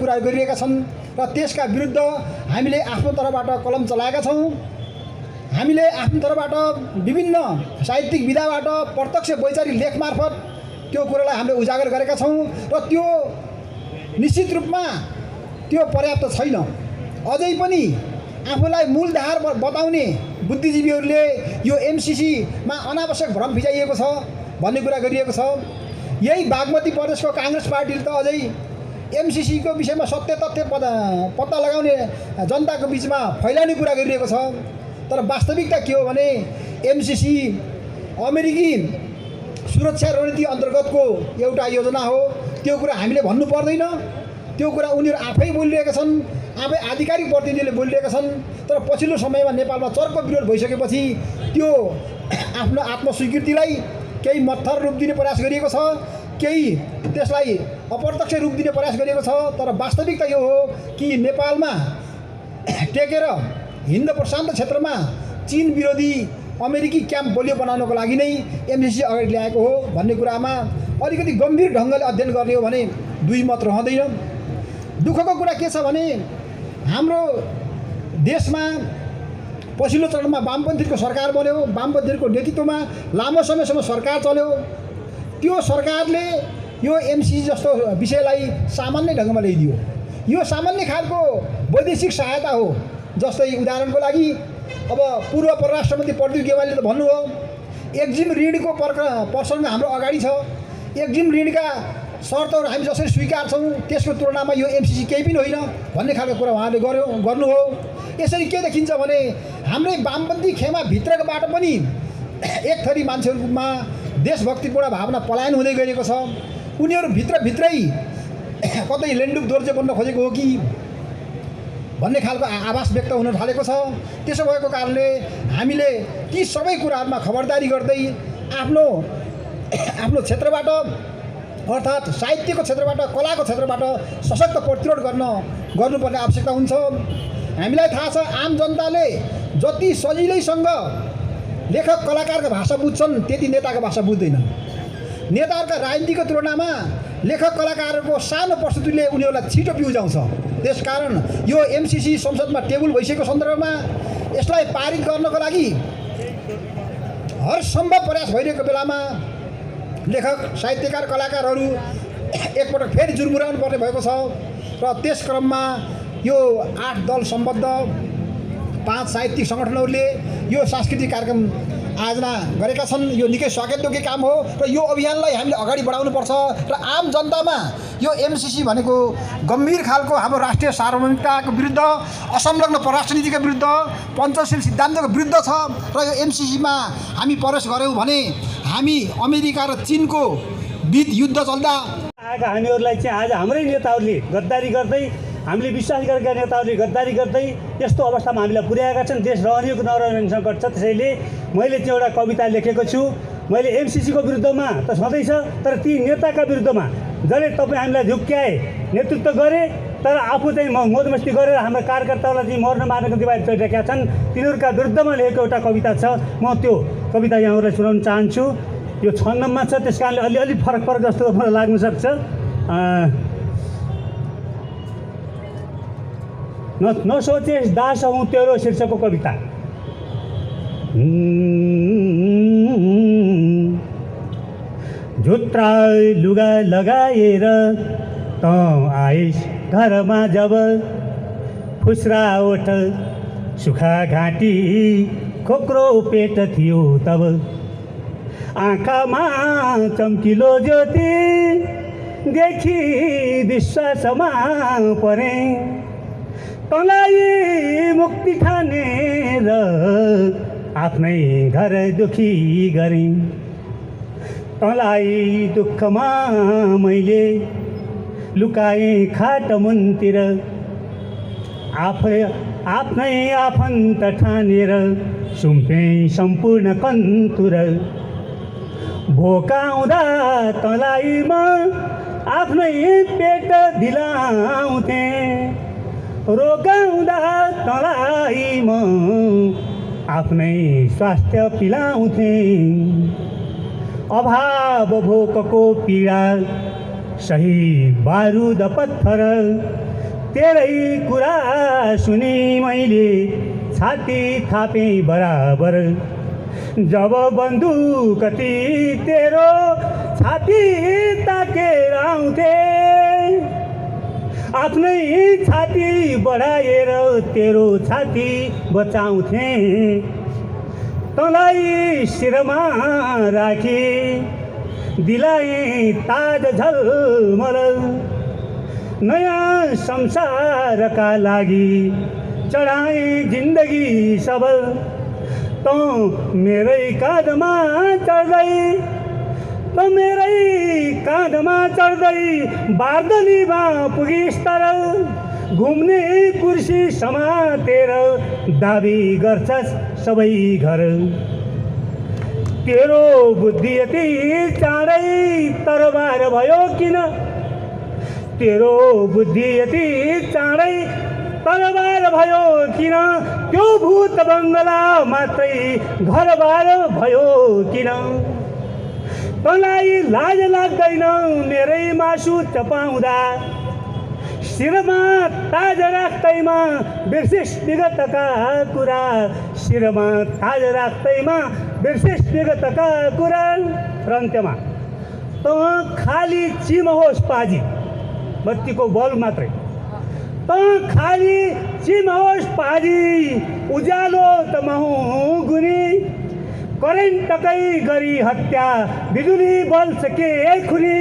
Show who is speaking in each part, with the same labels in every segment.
Speaker 1: कुरा गरिरहेका छन् र त्यसका विरुद्ध हामीले आफ्नो तर्फबाट कलम चलाएका छौं। हामीले आफ्नो तर्फबाट विभिन्न साहित्यिक विधाबाट प्रत्यक्ष वैचारिक लेख मार्फत त्यो कुरालाई हामीले उजागर गरेका छौं र त्यो निश्चित रूपमा त्यो पर्याप्त छैन। अझै पनि आफूलाई मूलधार बताउने बुद्धिजीवीहरूले यो एमसीसी मा अनावश्यक भ्रम फिजाइएको छ भन्ने कुरा गरिएको छ। यही बागमती प्रदेशको कांग्रेस पार्टीले त अझै एमसीसी को विषयमा सत्य तथ्य पत्ता लगाउने जनताको बीचमा फैलाउने कुरा गरिरहेको छ। तर वास्तविकता के हो भने एमसीसी अमेरिकी सुरक्षा रणनीति अन्तर्गतको एउटा योजना हो। त्यो कुरा हामीले भन्नु पर्दैन, त्यो कुरा उनीहरू आफै बोलिरहेका छन्, आफै आधिकारिक प्रतिनिधिले बोलिरहेका छन्। तर पछिल्लो समयमा नेपालमा चर्को विरोध भइसकेपछि त्यो आफ्नो आत्मस्वीकृतिलाई केही मत्थर रूप दिने प्रयास गरिएको छ, केही त्यसलाई अप्रत्यक्ष रूप दिने प्रयास गरिएको छ। तर वास्तविकता यो हो कि नेपालमा टेकेर हिन्द प्रशान्त क्षेत्रमा चीन विरोधी अमेरिकी क्याम्प बलियो बनाउनको लागि नै एमसीसी अगाडि ल्याएको हो भन्ने कुरामा अलिकति गम्भीर ढङ्गले अध्ययन गर्ने हो भने दुई मत रहँदैन। दुःखको कुरा के छ भने हाम्रो देशमा पछिल्लो चरणमा वामपन्थीको सरकार बन्यो, वामपन्थीको नेतृत्वमा लामो समयसम्म सरकार चल्यो। त्यो सरकारले यो एमसीसी जस्तो विषयलाई सामान्य ढङ्गमा ल्याइदियो। यो सामान्य खालको वैदेशिक सहायता हो। जस्तै उदाहरणको लागि अब पूर्व परराष्ट्र मन्त्री प्रदीप गेवालीले त भन्नुभयो एक्जिम ऋणको प्रसङ्ग हाम्रो अगाडि छ। एक्जिम ऋणका शर्तहरू हामी जसरी स्वीकार्छौँ त्यसको तुलनामा यो एमसिसी केही पनि होइन भन्ने खालको कुरा उहाँले गर्नु हो। यसरी के देखिन्छ भने हाम्रै वामपन्थी खेमाभित्रबाट पनि एक थरी मान्छेहरूमा देशभक्तिपूर्ण भावना पलायन हुँदै गएको छ। उनीहरू भित्रभित्रै कतै लेन्डुक दोर्जे बन्न खोजेको हो कि भन्ने खालको आभास व्यक्त हुन थालेको छ। त्यसो भएको कारणले हामीले ती सबै कुराहरूमा खबरदारी गर्दै आफ्नो क्षेत्रबाट अर्थात् साहित्यको क्षेत्रबाट कलाको क्षेत्रबाट सशक्त प्रतिरोध गर्नुपर्ने आवश्यकता हुन्छ। हामीलाई थाहा छ आम जनताले जति सजिलैसँग लेखक कलाकारको भाषा बुझ्छन् त्यति नेताको भाषा बुझ्दैनन्। नेताहरूका राजनीतिको तुलनामा लेखक कलाकारहरूको सानो प्रस्तुतिले उनीहरूलाई छिटो पिउजाउँछ। त्यसकारण यो एमसिसी संसदमा टेबल भइसकेको सन्दर्भमा यसलाई पारित गर्नको लागि हर सम्भव प्रयास भइरहेको बेलामा लेखक साहित्यकार कलाकारहरू एकपटक फेरि जुर्मुराउनु पर्ने भएको छ र त्यस क्रममा यो 8 दल सम्बद्ध 5 साहित्यिक सङ्गठनहरूले यो सांस्कृतिक कार्यक्रम आयोजना गरेका छन्। यो निकै स्वागतयोग्य काम हो र यो अभियानलाई हामीले अगाडि बढाउनुपर्छ र आम जनतामा यो एमसिसी भनेको गम्भीर खालको हाम्रो राष्ट्रिय सार्वभौमिकताको विरुद्ध, असंलग्न परराष्ट्र नीतिको विरुद्ध, पञ्चशील सिद्धान्तको विरुद्ध छ र यो एमसिसीमा हामी प्रवेश गऱ्यौँ भने हामी अमेरिका र चीनको बीच युद्ध चल्दा
Speaker 2: आएका हामीहरूलाई चाहिँ आज हाम्रै नेताहरूले गद्दारी गर्दै, हामीले विश्वास गरेका नेताहरूले गद्दारी गर्दै यस्तो अवस्थामा हामीलाई पुर्याएका छन्। देश रहने हो कि नरहने संकट छ। त्यसैले मैले चाहिँ एउटा कविता लेखेको छु। मैले एमसिसीको विरुद्धमा त सधैँ छ, तर ती नेताका विरुद्धमा जसले तपाईँ हामीलाई झुक्क्याए, नेतृत्व गरे तर आफू चाहिँ मौजमस्ती गरेर हाम्रो कार्यकर्ताहरूलाई चाहिँ मर्न मार्नको दिवाली चलिरहेका छन्, तिनीहरूका विरुद्धमा लेखेको एउटा कविता छ। म त्यो कविता यहाँहरूलाई सुनाउन चाहन्छु। यो 6 नम्बरमा छ, त्यस कारणले अलि फरक जस्तो मलाई लाग्न सक्छ। न सोचेस दास हूँ तेरो शीर्षकको कविता। झुत्रा लुगा लगाएर त आइस घरमा जब, फुस्रा ओठ सुखा घाँटी खोक्रो पेट थियो तब, आँखामा चम्किलो ज्योति देखि विश्वासमा परे, तँलाई मुक्ति ठानेर आफ्नै घर दुखी गरेँ, तँलाई दुःखमा मैले लुकाएँ खाट मुनतिर, आफ्नै आफन्त ठानेर सुम्पेँ सम्पूर्ण कन्तुर, भोकाउँदा तँलाई म आफ्नै पेट दिलाउँथेँ, रोगाउँदा तँलाई म आफ्नै स्वास्थ्य पिलाउँथेँ, अभाव भोकको पीडा सही बारुद पत्थर, तेरै कुरा सुनि मैले छाती थापेँ बराबर, जब बन्दुकती तेरो छाती ताकेर आउँथे, आफ्नै छाती बढाएर तेरो छाती बचाउँथे, तँलाई शिरमा राखी दिलाएँ ताज झलमल, नयाँ संसारका लागि चढाएँ जिन्दगी सबल, तँ मेरै काँधमा चढ्दै बार्दलीमा पुगिस् तर, घुम्ने कुर्सी समातेर दाबी गर्छस् सबै घर, तेरो बुद्धि यति चाँडै तरबार भयो किन, तेरो बुद्धि यति चाँडै तरबार भयो किन, त्यो भूत बङ्गला मात्रै घरबार भयो किन, तँलाई लाज लाग्दैन मेरै मासु चपाउँदा, शिरमा ताज राख्दैमा बिर्सिस विगतका कुरा, शिरमा ताज राख्दैमा बिर्सिस विगतका कुरा, र अन्त्यमा तँ खाली चिमहोस् पाजी, बत्तीको बल्ब मात्रै, तँ खाली चिमहोस् पाजी, उज्यालो त महु गुनी, करेन्टकै गरी हत्या बिजुली बल्छ के खुनी,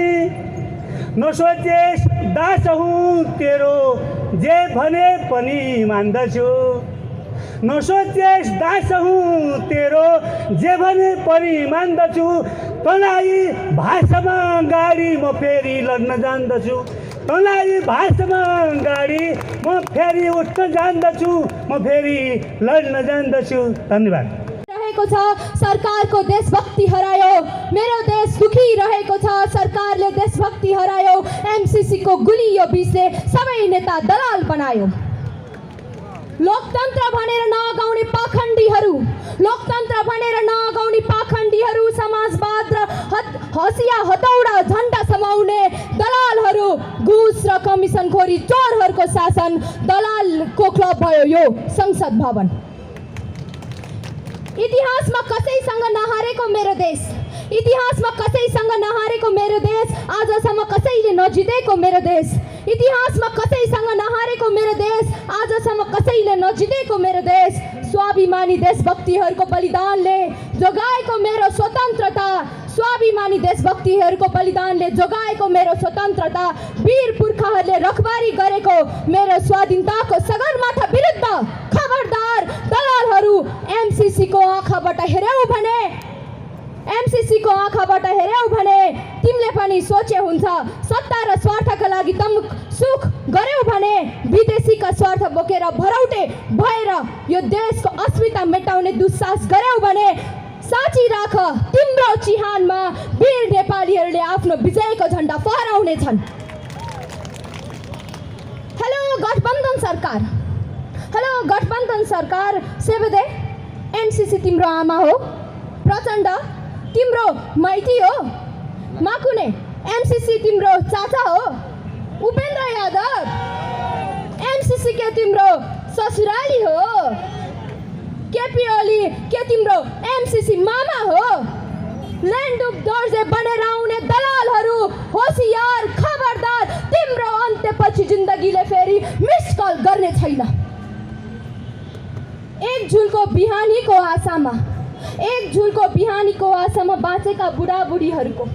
Speaker 2: नसोचेस् दास हुँ तेरो जे भने पनि मान्दछु नसोचेस् दास हुँ तेरो जे भने पनि मान्दछु तँलाई भाषामा गाडी म फेरि लड्न जान्दछु तँलाई भाषामा गाडी म फेरि उठ्न जान्दछु म फेरि लड्न जान्दछु। धन्यवाद।
Speaker 3: रहेको छ सरकारको देशभक्ति हरायो, मेरो देश दुखी रहेको छ सरकारले देशभक्ति हरायो, एमसीसी को गुलियो बीचले सबै नेता दलाल बनायो। लोकतन्त्र भनेर नगाउने पाखण्डीहरू, लोकतन्त्र भनेर नगाउने पाखण्डीहरू, समाजवाद र हसिया हतौडा झण्डा समाउने दलालहरू, घुस र कमिसनखोरी चोरहरूको शासन, दलालको क्लब भयो यो संसद भवन। इतिहासमा कसैसँग नहारेको मेरो देश, इतिहासमा कसैसँग नहारेको मेरो देश, आजसम्म कसैले नजितेको मेरो देश, इतिहासमा कसैसँग नहारेको मेरो देश, आजसम्म कसैले नजितेको मेरो देश, स्वाभिमानी देशभक्तिहरूको बलिदानले जोगाएको मेरो स्वतन्त्रता, स्वाभिमानी देशभक्तिहरूको बलिदानले जोगाएको मेरो स्वतन्त्रता, वीर पुर्खाहरूले रखबारी गरेको मेरो स्वाधीनताको सगरमाथा विरुद्ध खबरदार दलालहरू, एमसीसी को आँखाबाट हेर्यौ भने, एमसीसी को आँखाबाट हेर्यौ भने तिमीले पनि सोचे हुन्छ, सत्ता र स्वार्थका लागि तम सुख गर्यौ भने विदेशीका स्वार्थ बोकेर भरौटे भएर यो देशको अस्मिता मेटाउने दुस्साहस गर्यौ भने साँची राख, तिम्रो चिहानमा वीर नेपालीहरूले आफ्नो विजयको झण्डा फहराउने छन्। हेलो गठबन्धन सरकार, हेलो गठबन्धन सरकार, सेबदे एमसीसी तिम्रो आमा हो, प्रचण्ड तिम्रो माइती हो, माकुने एमसीसी तिम्रो चाचा हो, उपेन्द्र यादव एमसीसी के तिम्रो ससुराली हो, केपी ओली के तिम्रो एमसीसी मामा हो। ल्यान्डुप दर्जे बनेर आउने दलालहरू होसियार, खबरदार, तिम्रो अन्त्यपछि जिन्दगीले फेरि मिस कल गर्ने छैन। एक झुलको बिहानीको आशामा, एक झुलको बिहानीको आशामा बाँचेका बुढाबुढीहरूको,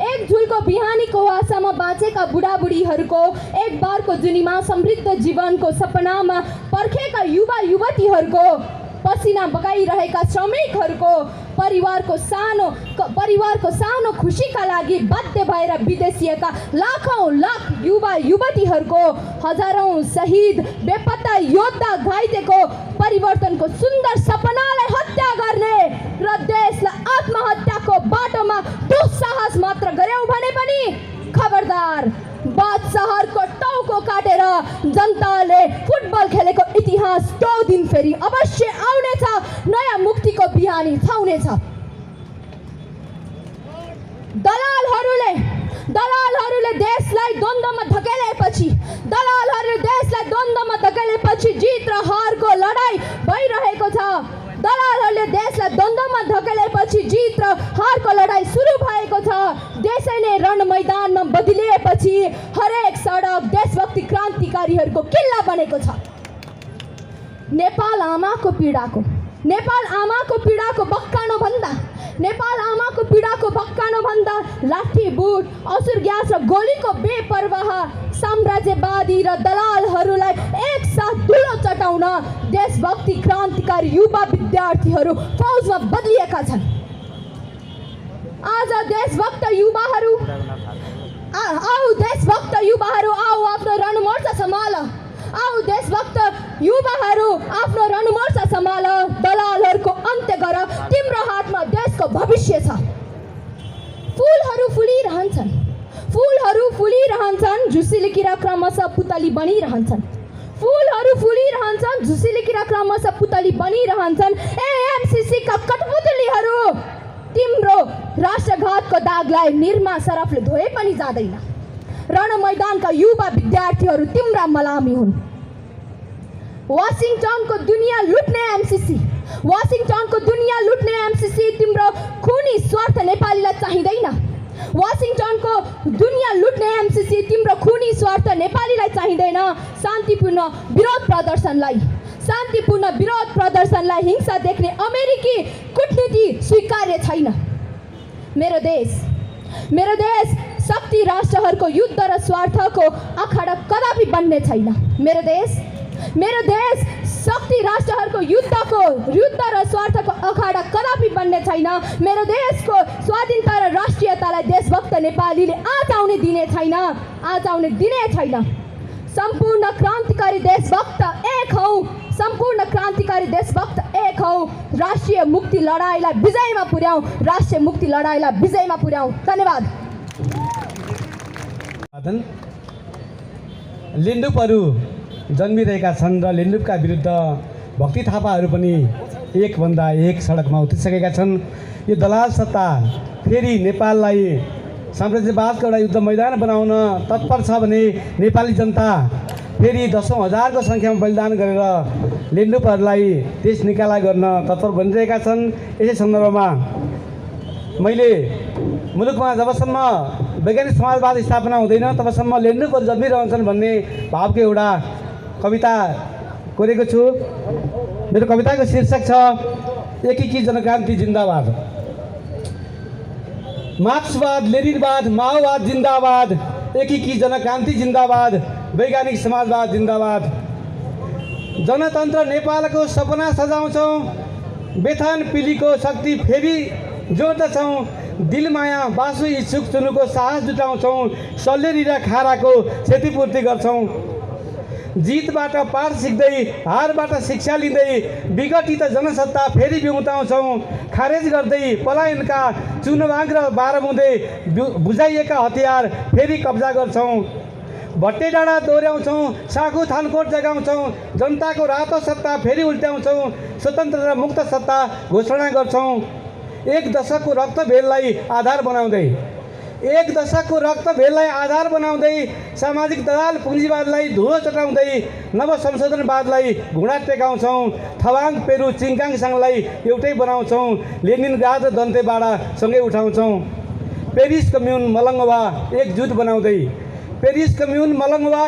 Speaker 3: एक झुलको बिहानीको आशामा बाँचेका बुढाबुढीहरूको, एक बारको जुनीमा समृद्ध जीवनको सपनामा पर्खेका युवा युवतीहरूको, पसिना बगाइरहेका श्रमिकहरूको, परिवारको सानो खुसीका लागि बाध्य भएर विदेशिएका लाखौँ लाख युवा युवतीहरूको, हजारौँ शहीद बेपत्ता योद्धा घाइतेको परिवर्तनको सुन्दर सपनालाई हत्या गर्ने र देशलाई आत्महत्याको बाटोमा दुस्साहस मात्र गर्यौ भने पनि खबरदार, बादशाहको टाउको काटेर जनताले फुटबल खेलेको इतिहास त्यो दिन फेरि अवश्य आउनेछ, नयाँ मुक्तिको बिहानी छाउनेछ। दलालहरूले देशलाई द्वन्द्वमा धकेलेपछि, दलालहरूले देशलाई द्वन्द्वमा धकेलेपछि जित र हारको लडाई भइरहेको छ। दलालहरूले देशलाई द्वन्द्वमा धकेलेपछि जित र हारको लडाई सुरु भएको छ। देशै नै रण मैदानमा बदलिएपछि हरेक सडक देशभक्ति क्रान्तिकारीहरूको किल्ला बनेको छ। नेपाल आमाको पीडाको, नेपाल आमाको पीडाको बक्कानो भन्दा, नेपाल आमाको पीडाको बक्कानो भन्दा लाठी बुट, असुर ग्यास र गोलीको बेपरवाह साम्राज्यवादी र दलालहरूलाई एकसाथ धुलो चटाउन देशभक्ति क्रान्तिकारी युवा विद्यार्थीहरू फौजमा बदलिएका छन्। आज देशभक्त युवाहरू, आऊ देशभक्त युवाहरू, आऊ आफ्नो रणमोर्चा सम्हाल, आऊ देशभक्त युवाहरू आफ्नो रणमोर्चा सम्हाल, दलालहरूको अन्त्य गर, तिम्रो हातमा देशको भविष्य छ। फुलहरू फुलिरहन्छन्, फुलहरू फुलिरहन्छन्, झुसिले किरा क्रमशः पुतली बनिरहन्छन्, फुलहरू फुलिरहन्छन्, झुसिले किरा क्रमशः पुतली बनिरहन्छन्। एमसीसी का कठपुतलीहरू, तिम्रो राष्ट्रघातको दागलाई निरमा सरफले धोए पनि जाँदैन। रण मैदानका युवा विद्यार्थीहरू तिम्रा मलामी हुन्। वाशिंगटनको दुनियाँ लुट्ने एमसीसी, वाशिंगटनको दुनियाँ लुट्ने एमसीसी, तिम्रो खुनी स्वार्थ नेपालीलाई चाहिँदैन। वाशिंगटनको दुनियाँ लुट्ने एमसीसी, तिम्रो खुनी स्वार्थ नेपालीलाई चाहिँदैन। शान्तिपूर्ण विरोध प्रदर्शनलाई, शान्तिपूर्ण विरोध प्रदर्शनलाई हिंसा देख्ने अमेरिकी कूटनीति स्वीकार्य छैन। मेरो देश शक्ति राष्ट्रहरूको युद्ध र स्वार्थको अखाडा कदापि बन्ने छैन। मेरो देश शक्ति राष्ट्रहरूको युद्ध र स्वार्थको अखाडा कदापि बन्ने छैन। मेरो देशको स्वाधीनता र राष्ट्रियतालाई देशभक्त नेपालीले आज आउने दिने छैन। सम्पूर्ण क्रान्तिकारी देशभक्त एक हौ। राष्ट्रिय मुक्ति लडाईँलाई विजयमा पुर्याउँ। धन्यवाद।
Speaker 4: लिन्डुपहरू जन्मिरहेका छन् र लिन्डुपका विरुद्ध भक्ति थापाहरू पनि एकभन्दा एक सडकमा उत्रिसकेका छन्। यो दलाल सत्ता फेरि नेपाललाई साम्राज्यवादको एउटा युद्ध मैदान बनाउन तत्पर छ भने नेपाली जनता फेरि दशौं हजारको सङ्ख्यामा बलिदान गरेर लिन्डुपहरूलाई देश निकाला गर्न तत्पर बनिरहेका छन्। यसै सन्दर्भमा मैले मुलुकमा जबसम्म वैज्ञानिक समाजवाद स्थापना हुँदैन तबसम्म लिन्डुपहरू जन्मिरहन्छन् भन्ने भावको एउटा कविता कोरेको छु। मेरो कविताको शीर्षक छ एकीकृत जनक्रान्ति जिन्दाबाद। मार्क्सवाद, लेनिनवाद, माओवाद जिन्दाबाद, एकीकृत जनक्रान्ति जिन्दाबाद, वैज्ञानिक समाजवाद जिन्दाबाद। जनतन्त्र नेपालको सपना सजाउँछौँ, बेथान पिलीको शक्ति फेरि जोड्दछौँ, दिलमाया बासु इच्छुक चुनुको साहस जुटाउँछौँ, सल्लेरी र खाराको क्षतिपूर्ति गर्छौँ। जितबाट पाठ सिक्दै हारबाट शिक्षा लिँदै विघटित जनसत्ता फेरि बिउताउँछौँ, खारेज गर्दै पलायनका चुनबाङ र बाह्रमुदे बुझाइएका हतियार फेरि कब्जा गर्छौँ। भट्टे डाँडा दोहोऱ्याउँछौँ, साखु थानकोट जगाउँछौँ, जनताको रातो सत्ता फेरि उल्ट्याउँछौँ, स्वतन्त्र र मुक्त सत्ता घोषणा गर्छौँ। एक दशकको रक्तभेदलाई आधार बनाउँदै सामाजिक दलाल पुँजीवादलाई धुलो चटाउँदै नव संशोधनवादलाई घुँडा टेकाउँछौँ। थवाङ पेरु चिङकाङसँगलाई एउटै बनाउँछौँ, लेनिनग्राद र दन्तेवाडा सँगै उठाउँछौँ। पेरिस कम्युन मलङ्गवा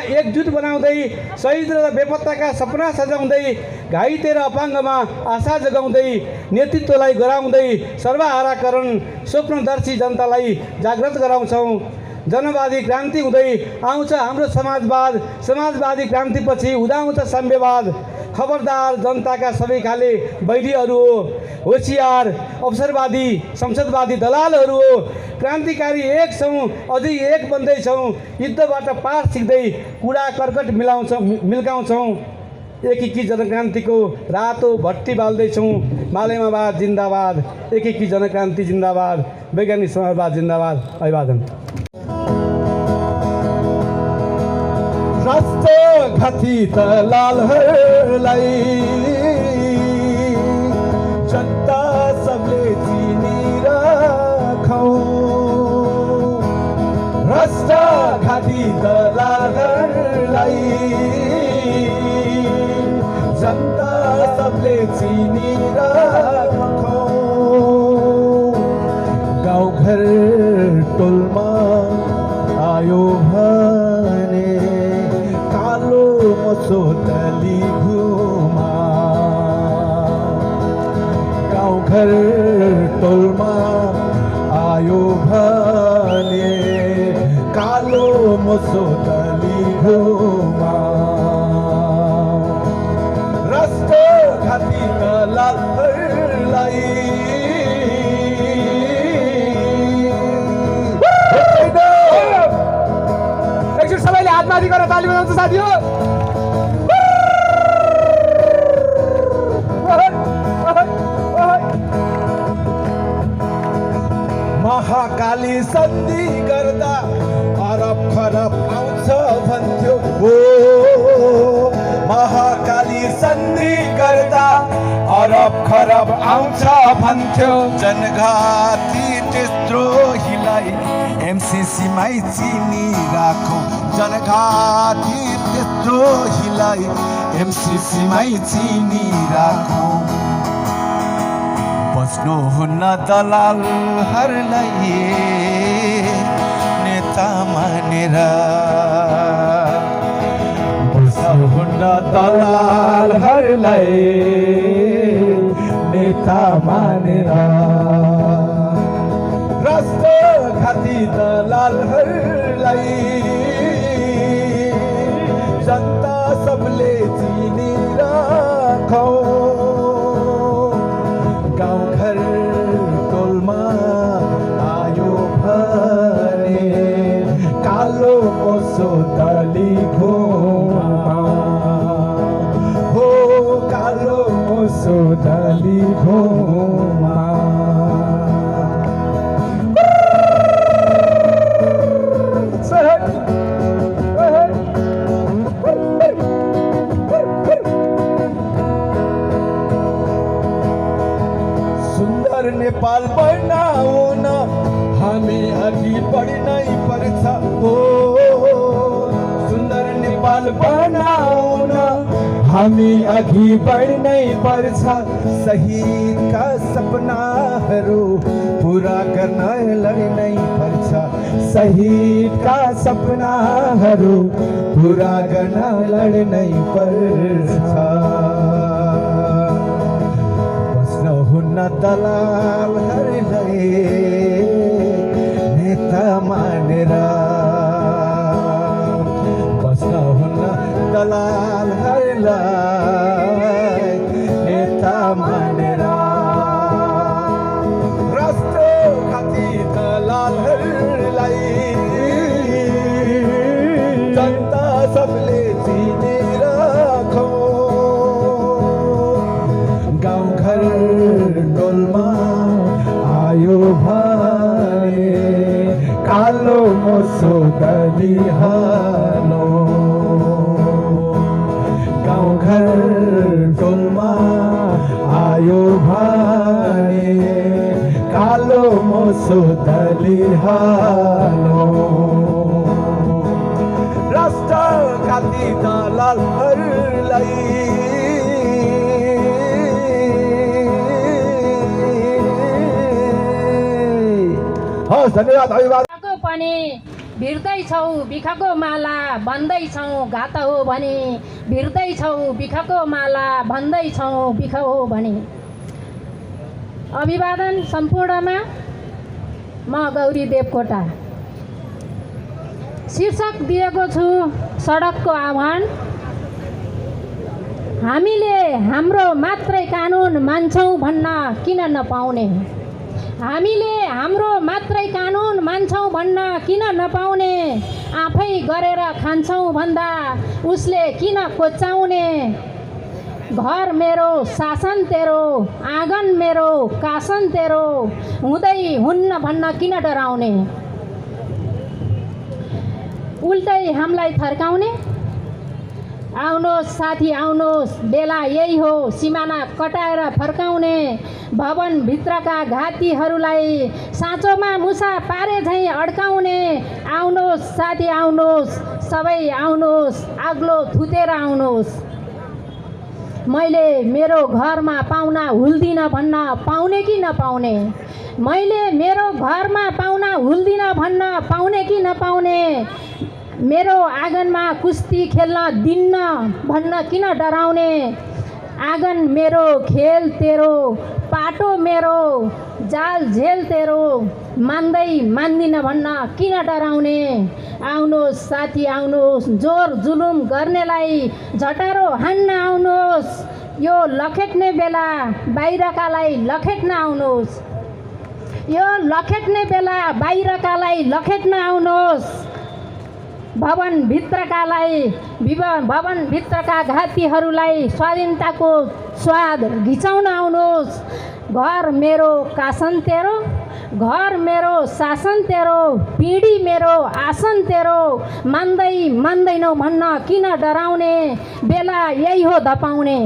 Speaker 4: एकजुट बनाउँदै शहीद र बेपत्ताका सपना सजाउँदै घाइते र अपाङ्गमा आशा जगाउँदै नेतृत्वलाई गराउँदै सर्वहाराकरण स्वप्नदर्शी जनतालाई जागृत गराउँछौँ। जनवादी क्रान्ति हुँदै आउँछ हाम्रो समाजवादी क्रान्तिपछि उदाउँछ साम्यवाद। खबरदार जनताका सबै खाले वैरीहरू हो, होसियार अवसरवादी संसदवादी दलालहरू हो। क्रान्तिकारी एक छौँ, अझै एक बन्दैछौँ, युद्धबाट पाठ सिक्दै कुडा कर्कट मिल्काउँछौँ। एकीकृत जनक्रान्तिको रातो भट्टी बाल्दैछौँ, मालेमावाद जिन्दाबाद, एकीकृत जनक्रान्ति जिन्दाबाद, वैज्ञानिक समाजवाद जिन्दाबाद। अभिवादन।
Speaker 5: राष्ट्रघाती दलालहरूलाई जनता सबले चिनिराखौँ। राष्ट्रघाती दलालहरूलाई जनता सबले चिनिराखौँ। गाउँघर टोलमा आयो भने कालो मसो दली घुमा। गाउँघर टोलमा आयो भने कालो मसो दली घुमा। राष्ट्रघाती दलालहरूलाई एकचोटि सबैले हात माथि गरेर ताली बजाउँछ साथी हो। महाकाली सन्धि गर्दा अरब खरब आउँछ भन्थ्यो हो। महाकाली सन्धि गर्दा अरब खरब आउँछ भन्थ्यो।
Speaker 6: जनघाती त्यत्रोहीलाई एमसिसीमै चिनिराखौँ। जनघाती त्यत्रोहीलाई एमसिसीमै चिनिराखौँ। बस्नुहुन्न दलालहरूलाई नेता मानेर।
Speaker 5: बस्नुहुन्न दलालहरूलाई नेता मानेर। राष्ट्र
Speaker 6: घाती दलालहरूलाई जनता सबले चिनिराखौ गाउँघर टोलमा आयो भने कालो मोसो दली घोमा हो कालो मोसो दली घोमा सुन्दर नेपाल बनाउन हामी अघि बढ्नै पर्छ हो सुन्दर नेपाल बनाउन हामी अघि बढ्नै पर्छ शहीदका सपनाहरू पुरा गर्न लड्नै पर्छ शहीदका सपनाहरू पुरा गर्न लड्नै पर्छ हुन्न दलालहरूलाई नेता मानेर बस्न हुन्न दलालहरूलाई नेता मानेर राष्ट्रघाती दलालहरूलाई जनता सबले चिनेर गाउँघर टोलमा आयो भने कालो मोसो दलिहालो गाउँघर टोलमा आयो भने कालो मोसो दलिहालो राष्ट्रघाती दलालहरूलाई धन्यवाद धन्यवाद
Speaker 7: पनि भिड्दैछौ बिखको माला भन्दैछौ घात हो भने भिड्दैछौ बिखको माला भन्दैछौ बिख हो भने। अभिवादन सम्पूर्णमा म गौरी देवकोटा शीर्षक दिएको छु सडकको आह्वान। हामीले हाम्रो मात्रै कानुन मान्छौँ भन्न किन नपाउने हामीले हाम्रो मात्रै कानुन मान्छौँ भन्न किन नपाउने आफै गरेर खान्छौँ भन्दा उसले किन कोच्याउने घर मेरो शासन तेरो आँगन मेरो कासन तेरो हुँदै हुन्न भन्न किन डराउने उल्टै हामीलाई थर्काउने। आउनुहोस् साथी आउनुहोस् बेला यही हो सिमाना कटाएर फर्काउने भवनभित्रका घातीहरूलाई साँचोमा मुसा पारे झैँ अड्काउने। आउनुहोस् साथी आउनुहोस् सबै आउनुहोस् आग्लो थुतेर आउनुहोस्। मैले मेरो घरमा पाहुना हुल्दिन भन्न पाउने कि नपाउने मैले मेरो घरमा पाहुना हुल्दिन भन्न पाउने कि नपाउने मेरो आँगनमा कुस्ती खेल्न दिन्न भन्न किन डराउने आँगन मेरो खेल तेरो पाटो मेरो जाल झेल तेरो मान्दै मान्दिन भन्न किन डराउने। आउनुहोस् साथी आउनुहोस् जोर जुलुम गर्नेलाई झटारो हान्न आउनुहोस्। यो लखेट्ने बेला बाहिरकालाई लखेट्न आउनुहोस्। यो लखेट्ने बेला बाहिरकालाई लखेट्न आउनुहोस्। भवनभित्रका घातीहरूलाई स्वाधीनताको स्वाद घिचाउन आउनुहोस्। घर मेरो कासन तेरो घर मेरो शासन तेरो पिँढी मेरो आसन तेरो मान्दैनौ भन्न किन डराउने बेला यही हो धपाउने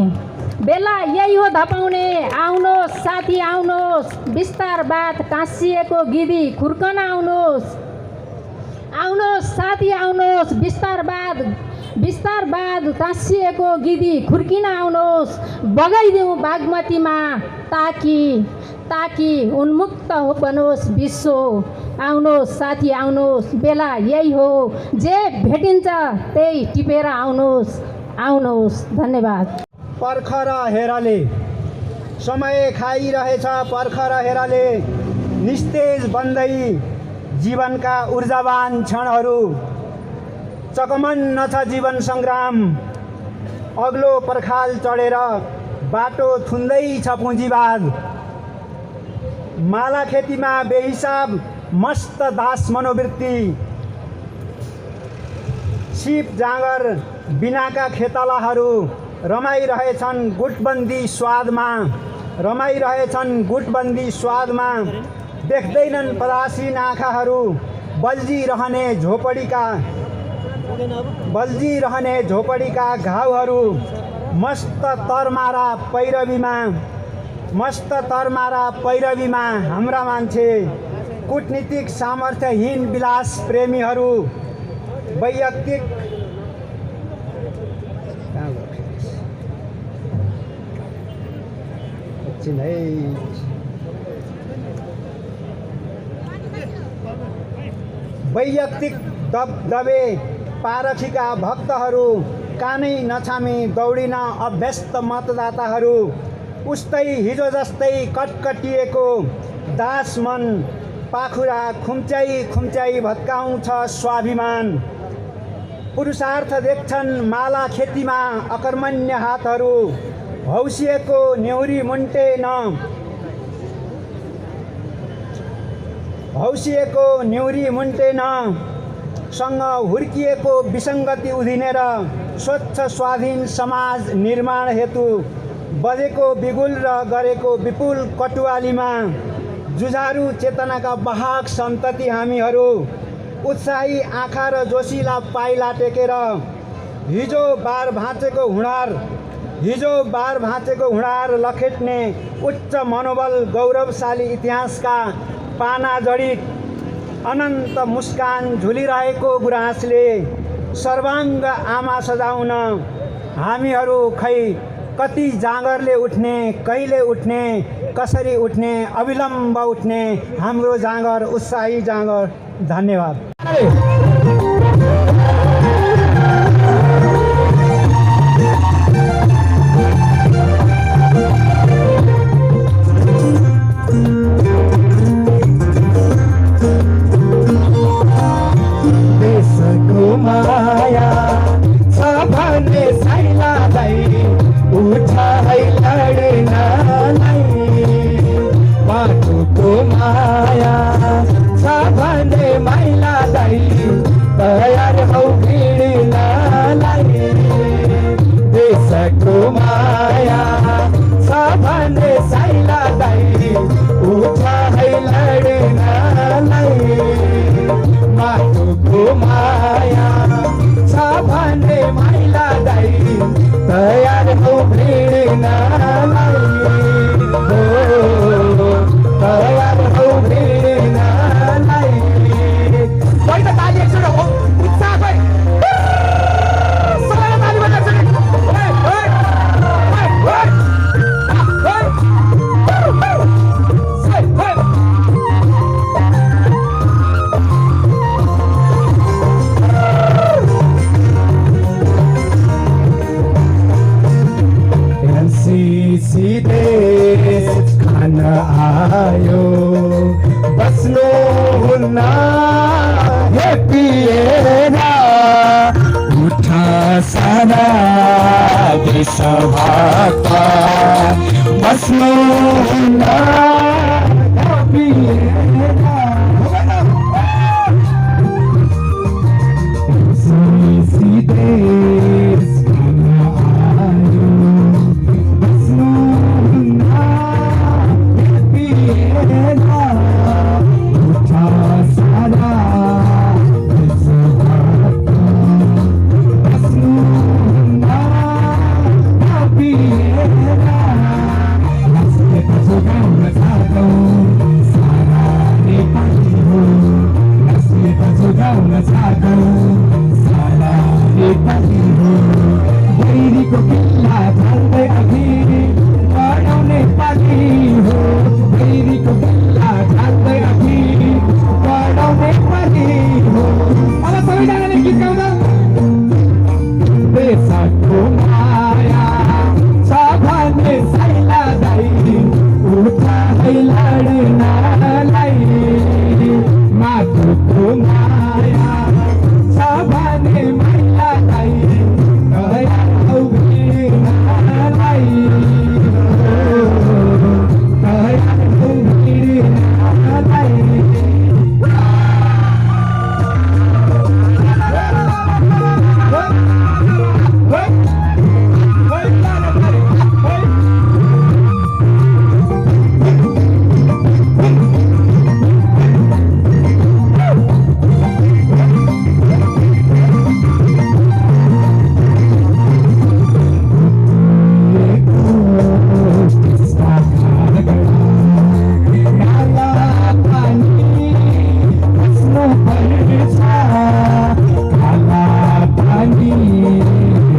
Speaker 7: बेला यही हो धपाउने। आउनुहोस् साथी आउनुहोस् बिस्तार बात काँसिएको गिदी खुर्कन आउनुहोस्। आउनुहोस् साथी आउनुहोस् बिस्तार बाद काँसिएको गिदी खुर्किन आउनुहोस्। बगाइदेऊ बागमतीमा ताकि उन्मुक्त हो बनोस् विश्व। आउनुहोस् साथी आउनुहोस् बेला यही हो जे भेटिन्छ त्यही टिपेर आउनुहोस्। धन्यवाद।
Speaker 1: पर्ख र हेराले समय खाइरहेछ पर्ख र हेराले निस्तेज बन्दै जीवनका ऊर्जावान क्षणहरू, चकमन्न छ जीवन सङ्ग्राम, अग्लो पर्खाल चढेर बाटो थुन्दैछ पुँजीवाद, माला खेतीमा बेहिसाब मस्त दास मनोवृत्ति, सिप जाँगर बिनाका खेतलाहरू रमाइरहेछन् गुटबन्दी स्वादमा, रमाइरहेछन् गुटबन्दी स्वादमा, देख्दैनन् परासीन आँखाहरू बल्झिरहने झोपडीका घाउहरू, मस्त तरमारा पैरवीमा हाम्रा मान्छे, कूटनीतिक सामर्थ्यहीन विलास प्रेमीहरू, वैयक्तिक दबदबे पारखीका भक्तहरू, कानै नछामी दौडिन अभ्यस्त मतदाताहरू, उस्तै हिजो जस्तै कटकटिएको दास मन, पाखुरा खुम्च्याई भत्काउँछ स्वाभिमान, पुरुषार्थ देख्छन् माला खेतीमा अकर्मण्य हातहरू, हौसिएको न्युरी मुन्टेन सँग हुर्किएको विसङ्गति उधिनेर स्वच्छ स्वाधीन समाज निर्माण हेतु बजेको बिगुल र गरेको विपुल कटुवालीमा जुझारु चेतनाका वाहक सन्तति हामीहरू, उत्साही आँखा र जोसिला पाइला टेकेर हिजो बार भाँचेको हुँडार लखेट्ने उच्च मनोबल गौरवशाली इतिहासका पाना जडित अनन्त मुस्कान झुलिरहेको गुराँसले सर्वाङ्ग आमा सजाउन हामीहरू खै कति जाँगरले उठ्ने, कहिले उठ्ने, कसरी उठ्ने, अविलम्ब उठ्ने हाम्रो जाँगर उत्साही जाँगर। धन्यवाद।
Speaker 6: माया छ भने साइलालाई उठाइ लड्नलाई, बाटोको माया छ भने माइलालाई तयार हौ भिड्नलाई, देशको माया छ भने साइलालाई उठाइ लड्नलाई, बाटोको माया छ भने माइलालाई तयार हौ भिड्नलाई, तयार हौ भिड्नलाई।
Speaker 5: वही त ताली एकचोटि हो उत्साह भई सबैले ताली बजाउँछ नि।
Speaker 6: देश खान आयो बस्नु हुन्न हे पिएरा, उठा सारा देशभाका बस्नु हुन्न हे पिएरा, देश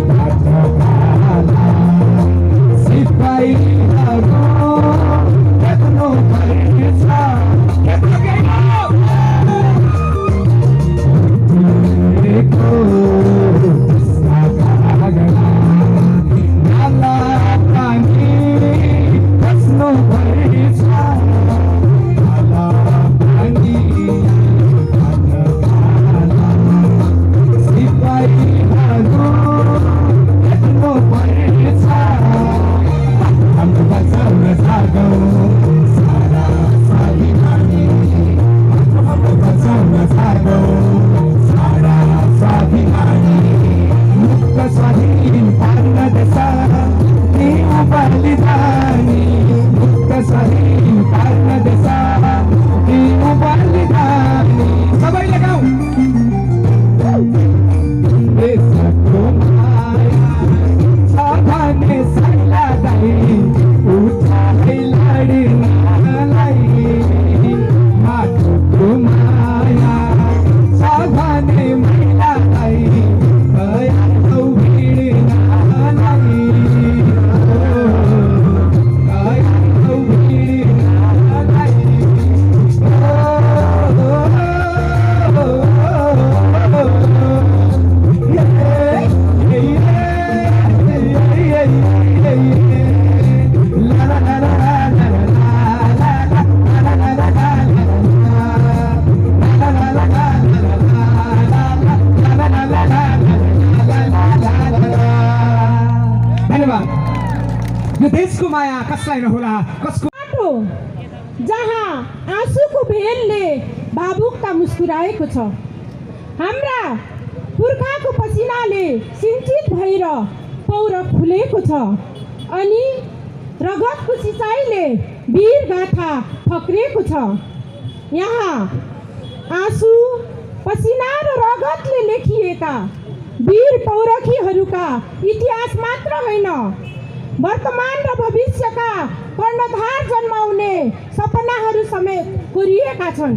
Speaker 6: बाटोकाला सिपाहीहरू हेर्नु पर्छ नाला पानी बस्नु पर्छ नाला पानी बाटोकाला सिपाहीहरू हेर्नु पर्छ हाम्रो बचाउन जागौँ सारा स्वाभिमानी हाम्रो बचाउन जागौँ सारा स्वाभिमानी मुक्त स्वाधीन पार्न देश नीउ बलिदानी मुक्त स्वाधीन पार्न देश नीउ बलिदानी सबैले गाउँ देशको माया छ भने सल्लाहलाई उठाइ लड्नलाई माटोको माया छ भने महिलालाई गयालौ भिड्नलाई गयालौ भिड्नलाई धन्यवाद। यो देशको माया कसलाई नहोला कसको
Speaker 7: बाटो जहाँ आँसुको भेलले भावुकता मुस्कुराएको छ हाम्रा पुर्खाको पसिनाले सिन्चित भएर पौरख फुलेको छ अनि रगतको सिँचाइले वीर गाथा फक्रिएको छ यहाँ आँसु पसिना र रगतले लेखिएका वीर पौरखीहरूका इतिहास मात्र होइन वर्तमान र भविष्यका कर्णधार जन्माउने सपनाहरू समेत कोरिएका छन्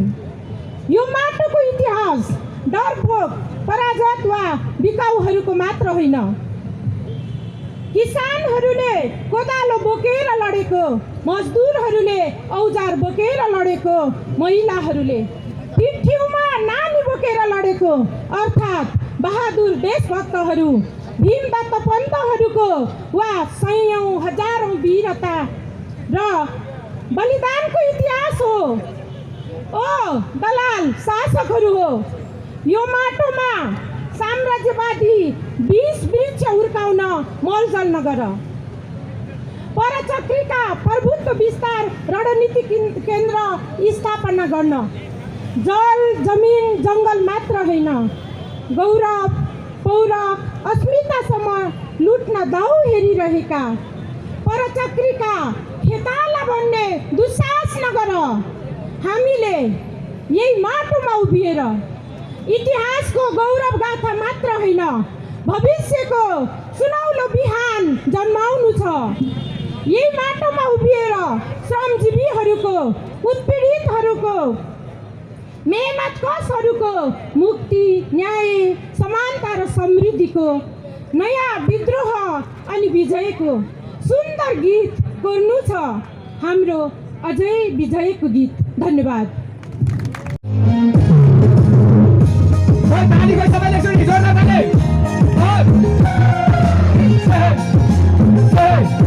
Speaker 7: यो माटोको इतिहास डरपोक पराजत वा बिकाउहरूको मात्र होइन किसानहरूले कोदालो बोकेर लडेको मजदुरहरूले औजार बोकेर लडेको महिलाहरूले पिठ्यौमा नानी बोकेर लडेको अर्थात् बहादुर देशभक्तहरू भीमदत्त पन्तहरूको वा सयौँ हजारौँ वीरता र बलिदानको इतिहास हो ओ दलाल शासकहरू हो यो माटोमा साम्राज्यवादी विष वृक्ष हुर्काउन मलजल नगर परचक्रीका प्रभुत्व विस्तार रणनीति केन्द्र स्थापना गर्न जल जमिन जङ्गल मात्र होइन गौरव पौरख अस्मितासम्म लुट्न दाउ हेरिरहेका परचक्रीका खेताला बन्ने दुस्साहस नगर हामीले यही माटोमा उभिएर इतिहासको गौरव गाथा मात्र होइन भविष्यको सुनौलो बिहान जन्माउनु छ यही माटोमा उभिएर श्रमजीवीहरूको उत्पीडितहरूको मेहनत कशहरूको मुक्ति न्याय समानता र समृद्धिको नयाँ विद्रोह अनि विजयको सुन्दर गीत कोर्नु छ हाम्रो अझै विजयको गीत धन्यवाद
Speaker 8: Thank you.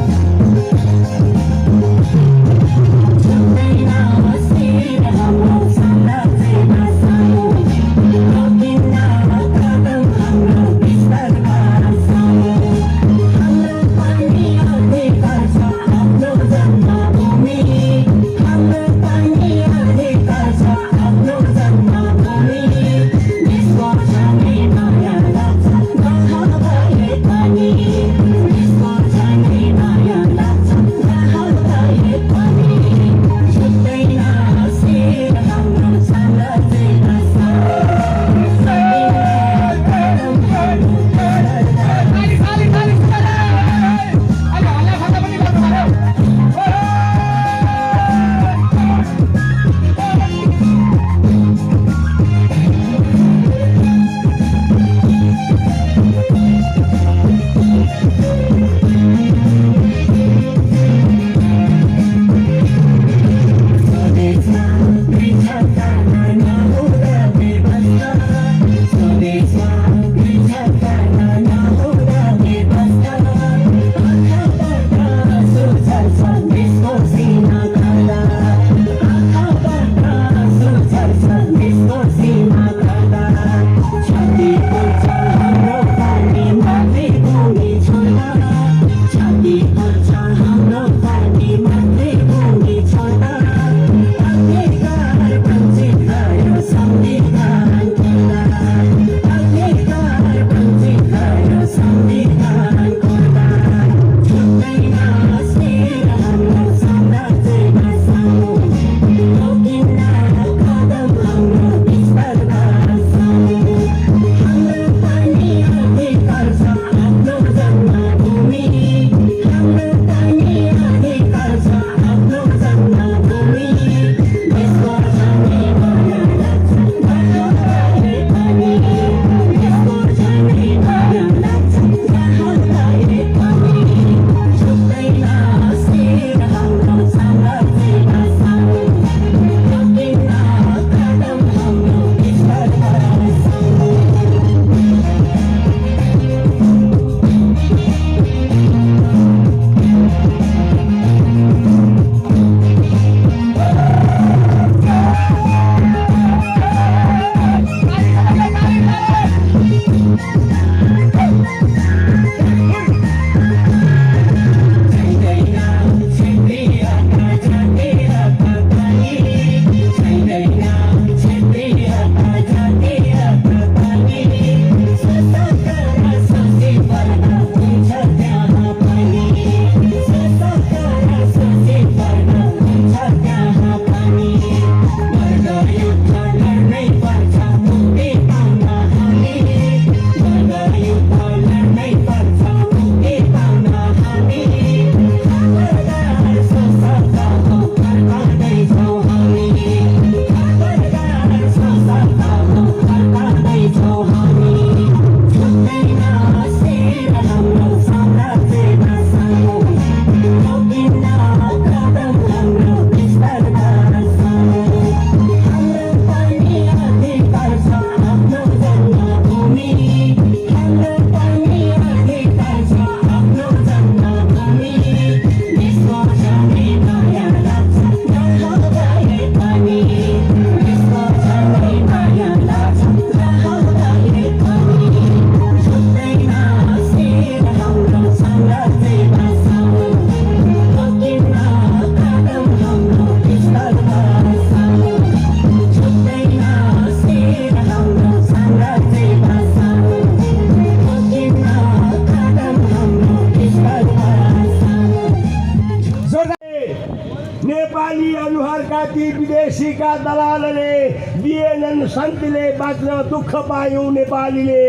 Speaker 8: जाति विदेशीका दलालले दिएनन् शान्तिले बाँच्न दुःख पायौँ नेपालीले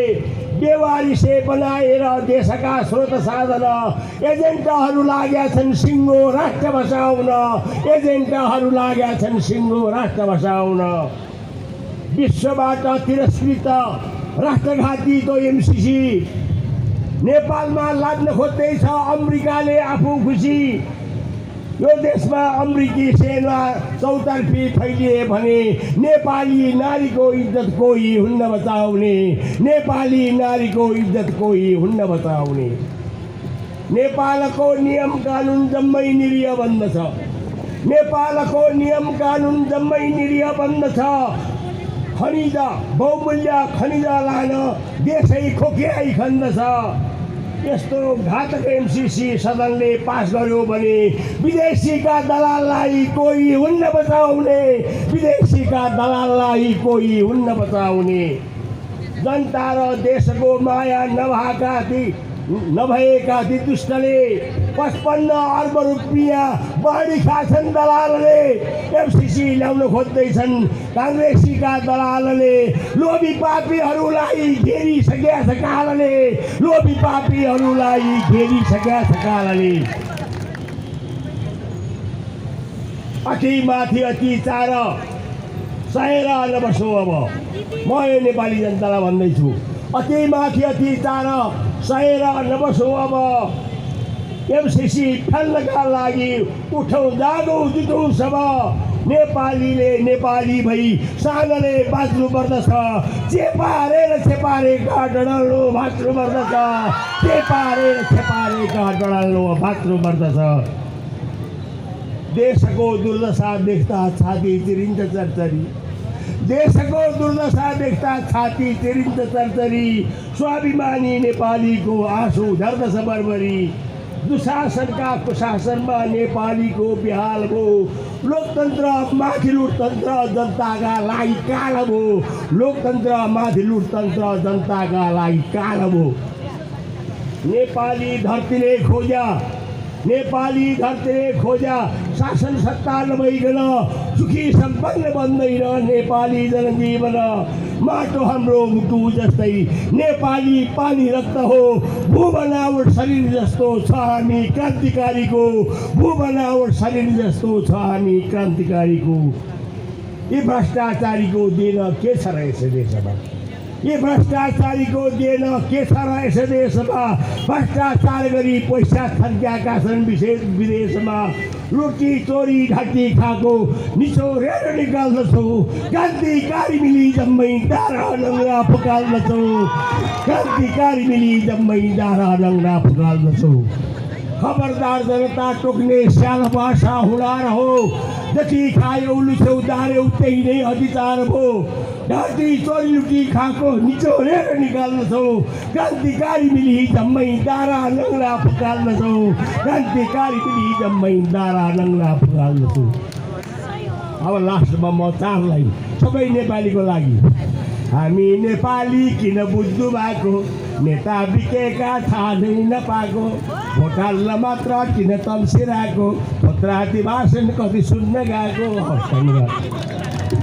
Speaker 8: बेवारिसे बनाएर देशका स्रोत साधन एजेन्टहरू लागेका छन् सिङ्गो राष्ट्र बसाउन एजेन्टहरू लागेका छन् सिङ्गो राष्ट्र बसाउन विश्वबाट तिरस्कृत राष्ट्रघाती तो एमसीसी नेपालमा लाग्न खोज्दैछ अमेरिकाले आफू खुसी यो देशमा अमेरिकी सेना चौतर्फी फैलिए भने नेपाली नारीको इज्जत कोही हुन्न बचाउने नेपाली नारीको इज्जत कोही हुन्न बचाउने नेपालको नियम कानुन जम्मै निरीह बन्द छ नेपालको नियम कानुन जम्मै निरीह बन्द छ खनिज बहुमूल्य खनिज लान देशै खोक्याइ खन्द छ यस्तो घातक एमसीसी सदनले पास गर्यो भने विदेशीका दलाललाई कोही हुन्न बचाउने विदेशीका दलाललाई कोही हुन्न बचाउने जनता र देशको माया नभएका ती दुष्टले 55 अर्ब रुपियाँ बढी खाछन् दलालले एमसीसी ल्याउन खोज्दैछन् काङ्ग्रेसीका दलालले लोभी पापीहरूलाई घेरिसकेका छ कालले लोभी पापीहरूलाई घेरिसकेका छ कालले अतिमाथि अत्याचार सहेर नबसौँ अब म यो नेपाली जनतालाई भन्दैछु अतिमाथि अत्याचार सहेर नबसौँ अब एमसीसी फाल्नका लागि उठौँ जागौँ जितौँ सब नेपालीले नेपाली भई सानले बाँच्नुपर्दछ छेपारेका डढल्नु बाँच्नुपर्दछ छेपारेका डढल्नु बाँच्नुपर्दछ देशको दुर्दशा देख्दा छाती चिरिन्छ चरचरी देशको दुर्दशा देख्दा छाती चिरिन्छ चरचरी स्वाभिमानी नेपालीको आँसु झर्दछ बर्बरी दुशासनका कुशासनमा नेपालीको बिहाल भयो लोकतन्त्र माथि लुटतन्त्र जनताका लागि काल भयो लोकतन्त्र माथि लुटतन्त्र जनताका लागि काल भयो नेपाली धरतीले खोज्या शासन सत्ता नभइकन सुखी सम्पन्न बन्दैन नेपाली जनजीवन माटो हाम्रो मुटु जस्तै नेपाली पानी रक्त हो भूबनावट शरीर जस्तो छ हामी क्रान्तिकारीको भूबनावट शरीर जस्तो छ हामी क्रान्तिकारीको यी भ्रष्टाचारीको दिन के छ र यस देशमा यी भ्रष्टाचारीको दिन के छ र यस देशमा भ्रष्टाचार गरी पैसा थन्क्याएका छन् विदेशमा लुटी चोरी ढाकी खाएको निचोरेर निकाल्दछौ क्रान्तिकारी मिली जम्मै दारा नङ्ग्रा पकाल्दछौ क्रान्तिकारी मिली जम्मै दारा नङ्ग्रा पकाल्दछौ खबरदार जनता टोक्ने स्याल भाषा हुनार हो जति खायौ लुछौ दार्यौ त्यही नै अधिकार भयो ढाकी चोरी लुटी खाएको निचोरेर निकाल्दछौ क्रान्तिकारी मिली जम्मै दारा नङ्ग्रा पकाल्दछौ क्रान्तिकारी मिली जम्मै दारा नङ्ग्रा पकाल्दछौ अब लास्टमा म 4 लाइन सबै नेपालीको लागि हामी नेपाली किन बुझ्नु भएको नेता बिकेका थाहा नै नपाएको भोट हाल्न मात्र किन तम्सिरहेको पत्राति भाषण कति सुन्न गएको धन्यवाद।